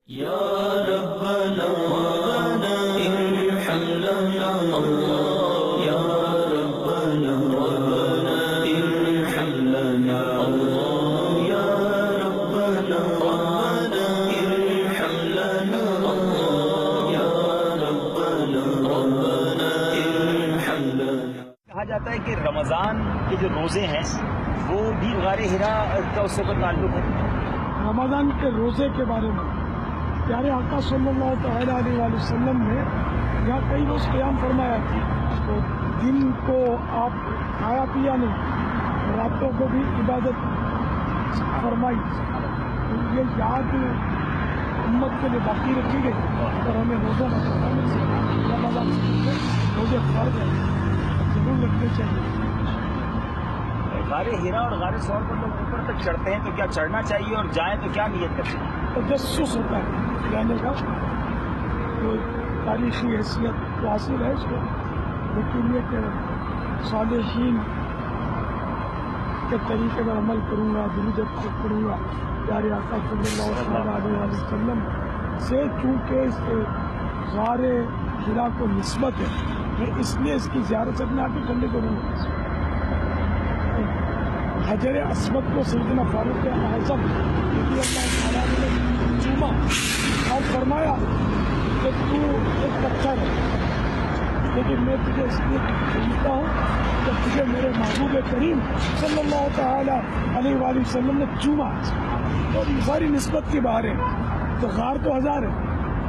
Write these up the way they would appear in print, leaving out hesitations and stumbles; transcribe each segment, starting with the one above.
یا ربنا ارحم لنا اللہ یا ربنا ارحم لنا اللہ یا ربنا ارحم لنا اللہ یا ربنا ارحم لنا۔ کہا جاتا ہے کہ رمضان کے جو روزے ہیں وہ بھی غار حرا کا اس سے کوئی تعلق ہے؟ رمضان کے روزے کے بارے میں پیارے آقا صلی اللہ تعالیٰ علیہ وآلہ وسلم نے یہاں کئی روز قیام فرمایا تو دن کو آپ کھایا پیا نہیں، راتوں کو بھی عبادت فرمائی، تو یہ یاد امت کے لیے باقی رکھی گئی اور ہمیں روزہ رمضان سے روزے فرض ہیں ضرور رکھنے چاہیے۔ غار حرا اور غار ثور پر لوگ اوپر تک چڑھتے ہیں تو کیا چڑھنا چاہیے، اور جائیں تو کیا نیت کرتے ہیں؟ تجسس ہوتا ہے جانے کا، تو تاریخی حیثیت تو حاصل ہے اس کو، لیکن یہ کہ صالحین کے طریقے پر عمل کروں گا، درود پڑھوں گا پیارے آقا صلی اللہ علیہ وسلم سے، چونکہ اس غار حرا کو نسبت ہے میں اس لیے اس کی زیارت اپنے آپ ہی کرنے کروں گا۔ حجر اسود کو سیدنا فاروق اعظم رضی اللہ تعالیٰ نے چوما اور فرمایا کہ تو ایک پتھر ہے، لیکن میں تجھے اس لیے چومتا ہوں کہ تجھے میرے محبوب کریم صلی اللہ تعالیٰ علیہ وآلہ وسلم نے چوما، اور یہ ساری نسبت کی بات ہے۔ تو غار تو ہزار ہے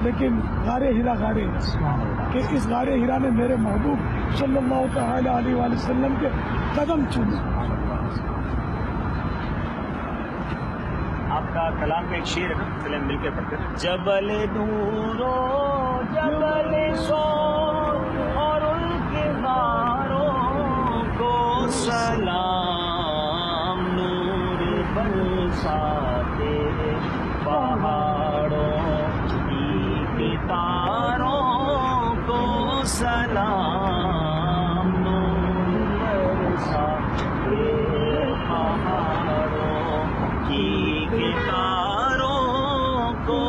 لیکن غار حرا غار ہے کہ اس غار حرا نے میرے محبوب صلی اللہ تعالیٰ علیہ وآلہ وسلم کے قدم چومے۔ آپ کا کلام کا ایک شعر ہے نا، چلیں مل کے پڑھتے ہیں۔ جبل نورو جبل سور اور ان کے غاروں کو سلام، نور برساتے پہاڑوں کی تاروں کو سلام، نور برساتے پہاڑوں کی تاروں کو